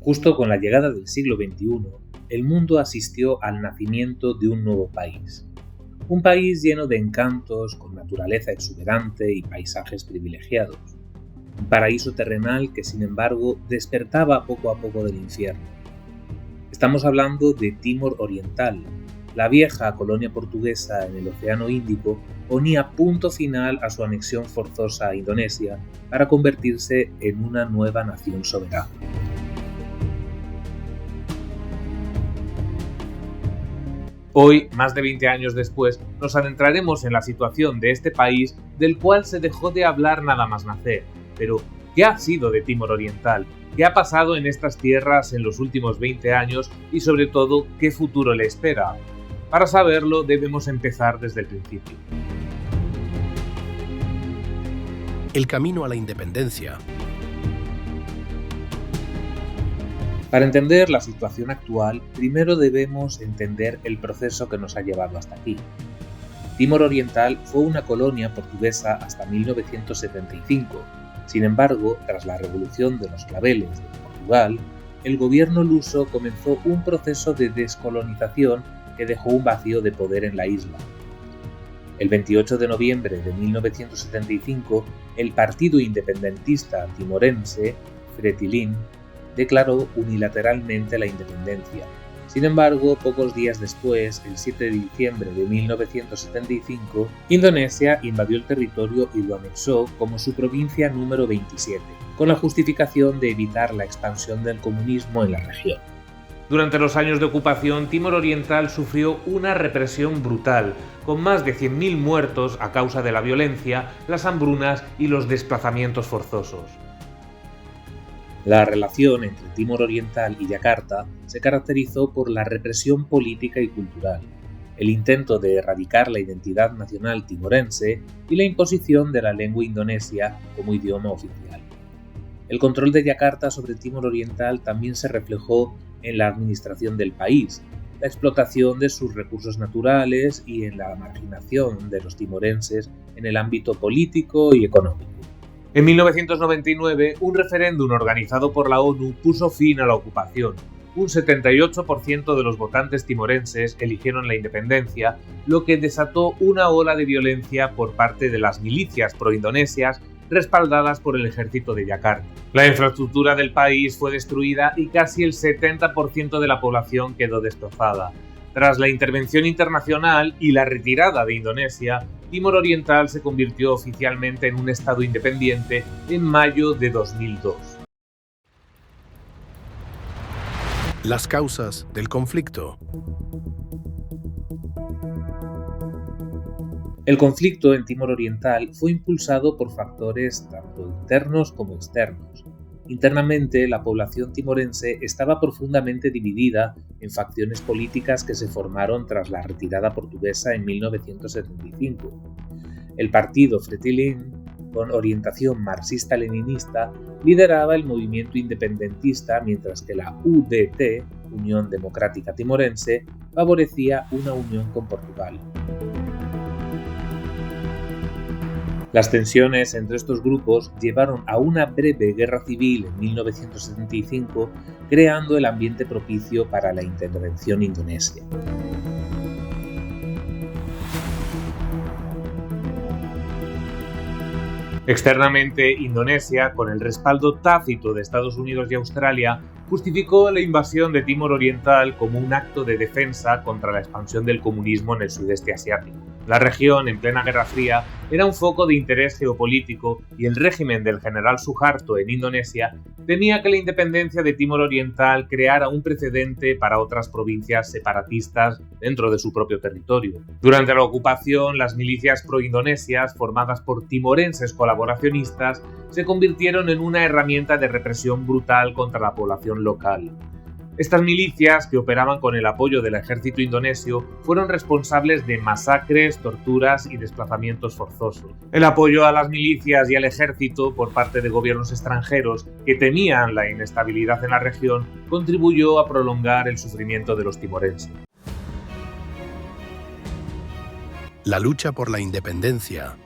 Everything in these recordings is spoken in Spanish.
Justo con la llegada del siglo XXI, el mundo asistió al nacimiento de un nuevo país. Un país lleno de encantos, con naturaleza exuberante y paisajes privilegiados. Un paraíso terrenal que, sin embargo, despertaba poco a poco del infierno. Estamos hablando de Timor Oriental. La vieja colonia portuguesa en el Océano Índico ponía punto final a su anexión forzosa a Indonesia para convertirse en una nueva nación soberana. Hoy, más de 20 años después, nos adentraremos en la situación de este país del cual se dejó de hablar nada más nacer. Pero, ¿qué ha sido de Timor Oriental? ¿Qué ha pasado en estas tierras en los últimos 20 años? Y sobre todo, ¿qué futuro le espera? Para saberlo, debemos empezar desde el principio. El camino a la independencia. Para entender la situación actual, primero debemos entender el proceso que nos ha llevado hasta aquí. Timor Oriental fue una colonia portuguesa hasta 1975. Sin embargo, tras la Revolución de los Claveles de Portugal, el gobierno luso comenzó un proceso de descolonización que dejó un vacío de poder en la isla. El 28 de noviembre de 1975, el partido independentista timorense, Fretilin, declaró unilateralmente la independencia. Sin embargo, pocos días después, el 7 de diciembre de 1975, Indonesia invadió el territorio y lo anexó como su provincia número 27, con la justificación de evitar la expansión del comunismo en la región. Durante los años de ocupación, Timor Oriental sufrió una represión brutal, con más de 100.000 muertos a causa de la violencia, las hambrunas y los desplazamientos forzosos. La relación entre Timor Oriental y Yakarta se caracterizó por la represión política y cultural, el intento de erradicar la identidad nacional timorense y la imposición de la lengua indonesia como idioma oficial. El control de Yakarta sobre Timor Oriental también se reflejó en la administración del país, la explotación de sus recursos naturales y en la marginación de los timorenses en el ámbito político y económico. En 1999, un referéndum organizado por la ONU puso fin a la ocupación. Un 78% de los votantes timorenses eligieron la independencia, lo que desató una ola de violencia por parte de las milicias pro-indonesias respaldadas por el ejército de Yakarta. La infraestructura del país fue destruida y casi el 70% de la población quedó destrozada. Tras la intervención internacional y la retirada de Indonesia, Timor Oriental se convirtió oficialmente en un estado independiente en mayo de 2002. Las causas del conflicto. El conflicto en Timor Oriental fue impulsado por factores tanto internos como externos. Internamente, la población timorense estaba profundamente dividida en facciones políticas que se formaron tras la retirada portuguesa en 1975. El partido Fretilin, con orientación marxista-leninista, lideraba el movimiento independentista, mientras que la UDT, Unión Democrática Timorense, favorecía una unión con Portugal. Las tensiones entre estos grupos llevaron a una breve guerra civil en 1975, creando el ambiente propicio para la intervención indonesia. Externamente, Indonesia, con el respaldo tácito de Estados Unidos y Australia, justificó la invasión de Timor Oriental como un acto de defensa contra la expansión del comunismo en el sudeste asiático. La región, en plena Guerra Fría, era un foco de interés geopolítico y el régimen del general Suharto en Indonesia temía que la independencia de Timor Oriental creara un precedente para otras provincias separatistas dentro de su propio territorio. Durante la ocupación, las milicias pro-indonesias, formadas por timorenses colaboracionistas, se convirtieron en una herramienta de represión brutal contra la población local. Estas milicias, que operaban con el apoyo del ejército indonesio, fueron responsables de masacres, torturas y desplazamientos forzosos. El apoyo a las milicias y al ejército por parte de gobiernos extranjeros que temían la inestabilidad en la región contribuyó a prolongar el sufrimiento de los timorenses. La lucha por la independencia.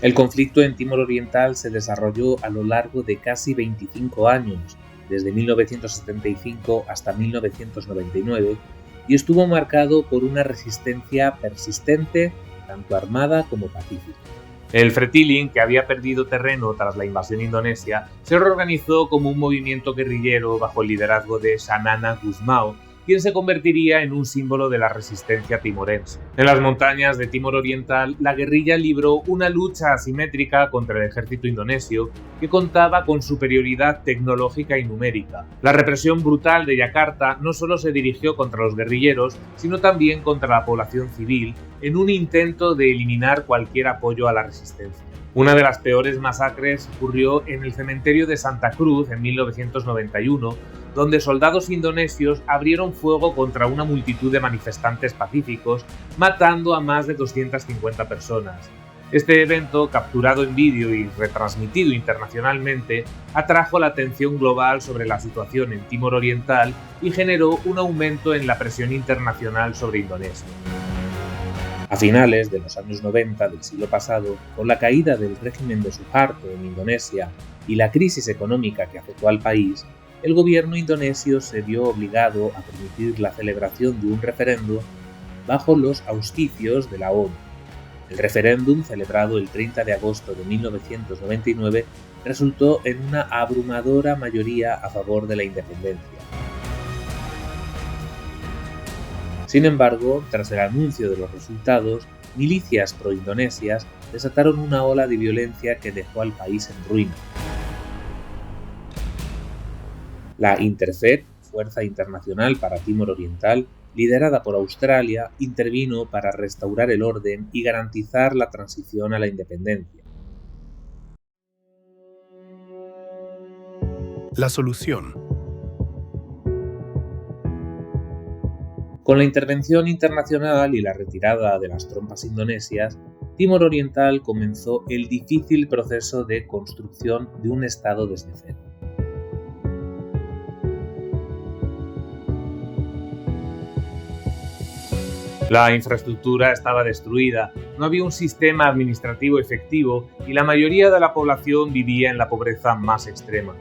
El conflicto en Timor Oriental se desarrolló a lo largo de casi 25 años, desde 1975 hasta 1999 y estuvo marcado por una resistencia persistente, tanto armada como pacífica. El Fretilin, que había perdido terreno tras la invasión indonesia, se reorganizó como un movimiento guerrillero bajo el liderazgo de Xanana Gusmao, quien se convertiría en un símbolo de la resistencia timorense. En las montañas de Timor Oriental, la guerrilla libró una lucha asimétrica contra el ejército indonesio, que contaba con superioridad tecnológica y numérica. La represión brutal de Yakarta no solo se dirigió contra los guerrilleros, sino también contra la población civil, en un intento de eliminar cualquier apoyo a la resistencia. Una de las peores masacres ocurrió en el cementerio de Santa Cruz en 1991, donde soldados indonesios abrieron fuego contra una multitud de manifestantes pacíficos, matando a más de 250 personas. Este evento, capturado en vídeo y retransmitido internacionalmente, atrajo la atención global sobre la situación en Timor Oriental y generó un aumento en la presión internacional sobre Indonesia. A finales de los años 90 del siglo pasado, con la caída del régimen de Suharto en Indonesia y la crisis económica que afectó al país, el gobierno indonesio se vio obligado a permitir la celebración de un referéndum bajo los auspicios de la ONU. El referéndum, celebrado el 30 de agosto de 1999, resultó en una abrumadora mayoría a favor de la independencia. Sin embargo, tras el anuncio de los resultados, milicias pro-indonesias desataron una ola de violencia que dejó al país en ruina. La Interfed, Fuerza Internacional para Timor Oriental, liderada por Australia, intervino para restaurar el orden y garantizar la transición a la independencia. La solución. Con la intervención internacional y la retirada de las tropas indonesias, Timor Oriental comenzó el difícil proceso de construcción de un Estado desde cero. La infraestructura estaba destruida, no había un sistema administrativo efectivo y la mayoría de la población vivía en la pobreza más extrema.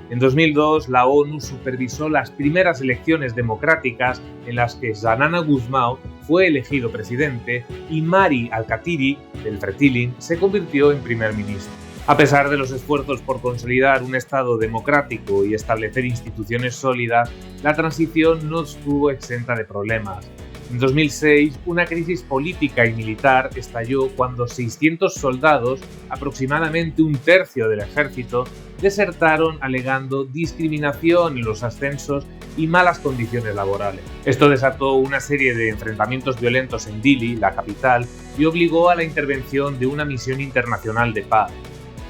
En 2002, la ONU supervisó las primeras elecciones democráticas en las que Xanana Gusmao fue elegido presidente y Mari Al-Khatiri, del Fretilin, se convirtió en primer ministro. A pesar de los esfuerzos por consolidar un Estado democrático y establecer instituciones sólidas, la transición no estuvo exenta de problemas. En 2006, una crisis política y militar estalló cuando 600 soldados, aproximadamente un tercio del ejército, desertaron alegando discriminación en los ascensos y malas condiciones laborales. Esto desató una serie de enfrentamientos violentos en Dili, la capital, y obligó a la intervención de una misión internacional de paz.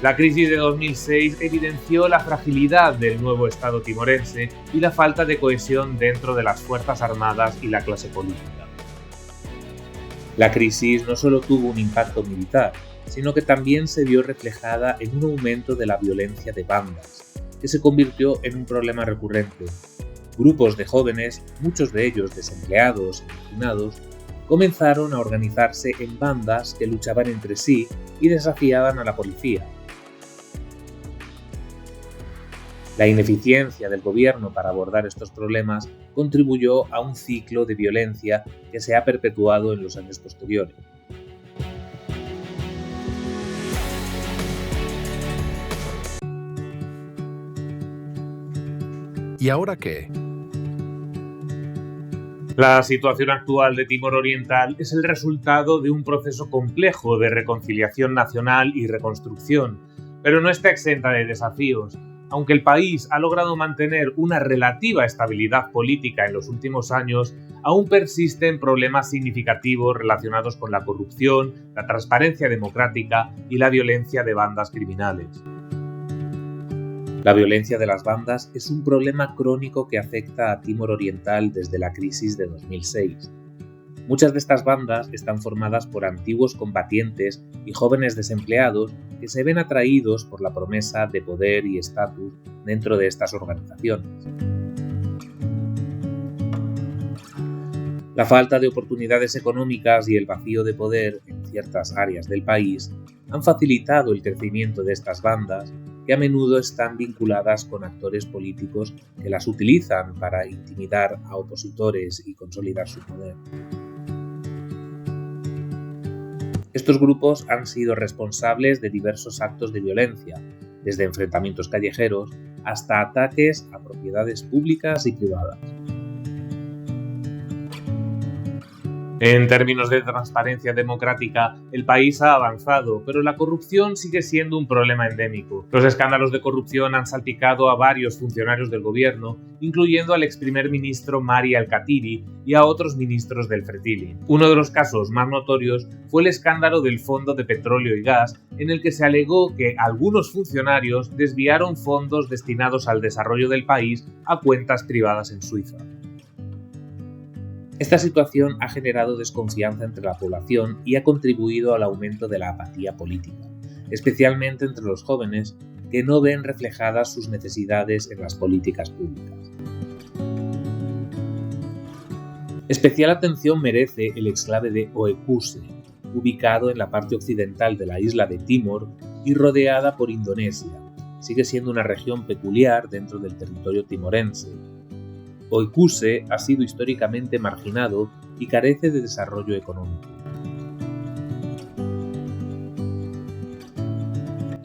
La crisis de 2006 evidenció la fragilidad del nuevo Estado timorense y la falta de cohesión dentro de las Fuerzas Armadas y la clase política. La crisis no solo tuvo un impacto militar, sino que también se vio reflejada en un aumento de la violencia de bandas, que se convirtió en un problema recurrente. Grupos de jóvenes, muchos de ellos desempleados y marginados, comenzaron a organizarse en bandas que luchaban entre sí y desafiaban a la policía. La ineficiencia del gobierno para abordar estos problemas contribuyó a un ciclo de violencia que se ha perpetuado en los años posteriores. ¿Y ahora qué? La situación actual de Timor Oriental es el resultado de un proceso complejo de reconciliación nacional y reconstrucción, pero no está exenta de desafíos. Aunque el país ha logrado mantener una relativa estabilidad política en los últimos años, aún persisten problemas significativos relacionados con la corrupción, la transparencia democrática y la violencia de bandas criminales. La violencia de las bandas es un problema crónico que afecta a Timor Oriental desde la crisis de 2006. Muchas de estas bandas están formadas por antiguos combatientes y jóvenes desempleados que se ven atraídos por la promesa de poder y estatus dentro de estas organizaciones. La falta de oportunidades económicas y el vacío de poder en ciertas áreas del país han facilitado el crecimiento de estas bandas que a menudo están vinculadas con actores políticos que las utilizan para intimidar a opositores y consolidar su poder. Estos grupos han sido responsables de diversos actos de violencia, desde enfrentamientos callejeros hasta ataques a propiedades públicas y privadas. En términos de transparencia democrática, el país ha avanzado, pero la corrupción sigue siendo un problema endémico. Los escándalos de corrupción han salpicado a varios funcionarios del gobierno, incluyendo al ex primer ministro Mari Alkatiri y a otros ministros del Frethili. Uno de los casos más notorios fue el escándalo del Fondo de Petróleo y Gas, en el que se alegó que algunos funcionarios desviaron fondos destinados al desarrollo del país a cuentas privadas en Suiza. Esta situación ha generado desconfianza entre la población y ha contribuido al aumento de la apatía política, especialmente entre los jóvenes que no ven reflejadas sus necesidades en las políticas públicas. Especial atención merece el exclave de Oekuse, ubicado en la parte occidental de la isla de Timor y rodeada por Indonesia. Sigue siendo una región peculiar dentro del territorio timorense. Oekuse ha sido históricamente marginado y carece de desarrollo económico.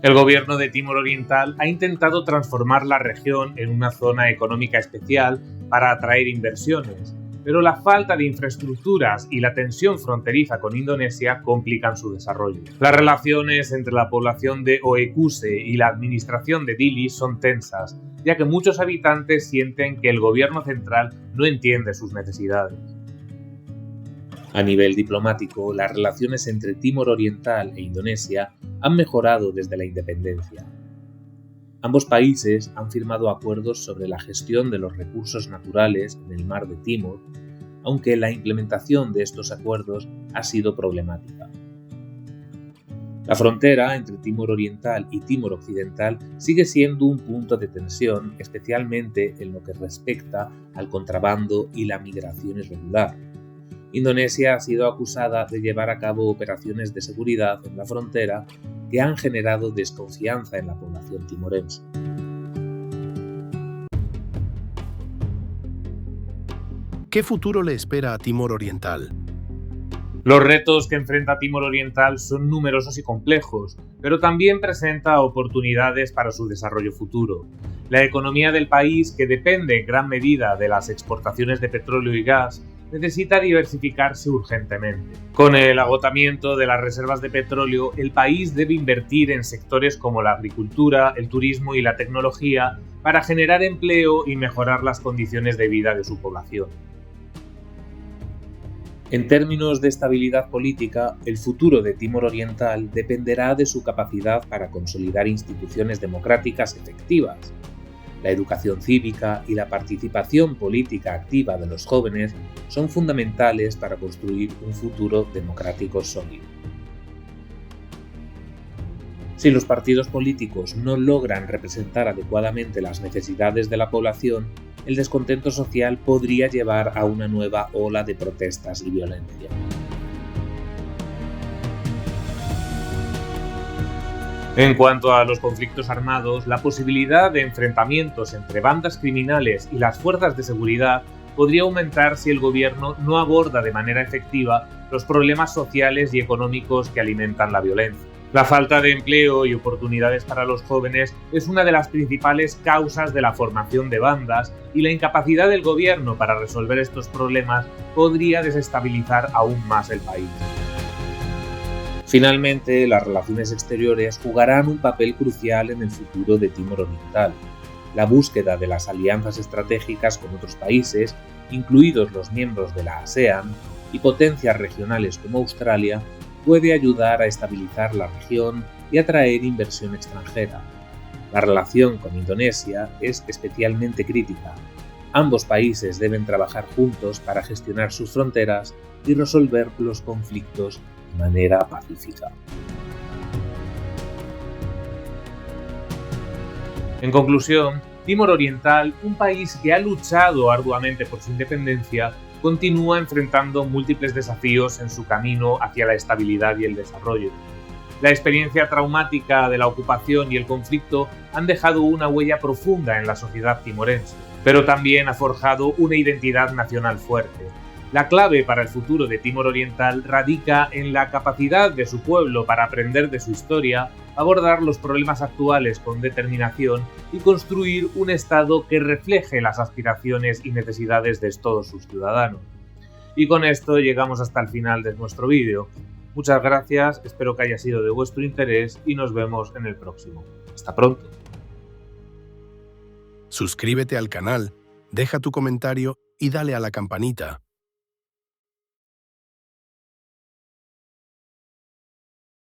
El gobierno de Timor Oriental ha intentado transformar la región en una zona económica especial para atraer inversiones, pero la falta de infraestructuras y la tensión fronteriza con Indonesia complican su desarrollo. Las relaciones entre la población de Oekuse y la administración de Dili son tensas, ya que muchos habitantes sienten que el gobierno central no entiende sus necesidades. A nivel diplomático, las relaciones entre Timor Oriental e Indonesia han mejorado desde la independencia. Ambos países han firmado acuerdos sobre la gestión de los recursos naturales en el mar de Timor, aunque la implementación de estos acuerdos ha sido problemática. La frontera entre Timor Oriental y Timor Occidental sigue siendo un punto de tensión, especialmente en lo que respecta al contrabando y la migración irregular. Indonesia ha sido acusada de llevar a cabo operaciones de seguridad en la frontera que han generado desconfianza en la población timorense. ¿Qué futuro le espera a Timor Oriental? Los retos que enfrenta Timor Oriental son numerosos y complejos, pero también presenta oportunidades para su desarrollo futuro. La economía del país, que depende en gran medida de las exportaciones de petróleo y gas, necesita diversificarse urgentemente. Con el agotamiento de las reservas de petróleo, el país debe invertir en sectores como la agricultura, el turismo y la tecnología para generar empleo y mejorar las condiciones de vida de su población. En términos de estabilidad política, el futuro de Timor Oriental dependerá de su capacidad para consolidar instituciones democráticas efectivas. La educación cívica y la participación política activa de los jóvenes son fundamentales para construir un futuro democrático sólido. Si los partidos políticos no logran representar adecuadamente las necesidades de la población, el descontento social podría llevar a una nueva ola de protestas y violencia. En cuanto a los conflictos armados, la posibilidad de enfrentamientos entre bandas criminales y las fuerzas de seguridad podría aumentar si el gobierno no aborda de manera efectiva los problemas sociales y económicos que alimentan la violencia. La falta de empleo y oportunidades para los jóvenes es una de las principales causas de la formación de bandas, y la incapacidad del gobierno para resolver estos problemas podría desestabilizar aún más el país. Finalmente, las relaciones exteriores jugarán un papel crucial en el futuro de Timor Oriental. La búsqueda de las alianzas estratégicas con otros países, incluidos los miembros de la ASEAN, y potencias regionales como Australia, puede ayudar a estabilizar la región y atraer inversión extranjera. La relación con Indonesia es especialmente crítica. Ambos países deben trabajar juntos para gestionar sus fronteras y resolver los conflictos de manera pacífica. En conclusión, Timor Oriental, un país que ha luchado arduamente por su independencia, continúa enfrentando múltiples desafíos en su camino hacia la estabilidad y el desarrollo. La experiencia traumática de la ocupación y el conflicto han dejado una huella profunda en la sociedad timorense, pero también ha forjado una identidad nacional fuerte. La clave para el futuro de Timor Oriental radica en la capacidad de su pueblo para aprender de su historia, abordar los problemas actuales con determinación y construir un Estado que refleje las aspiraciones y necesidades de todos sus ciudadanos. Y con esto llegamos hasta el final de nuestro vídeo. Muchas gracias, espero que haya sido de vuestro interés y nos vemos en el próximo. Hasta pronto. Suscríbete al canal, deja tu comentario y dale a la campanita.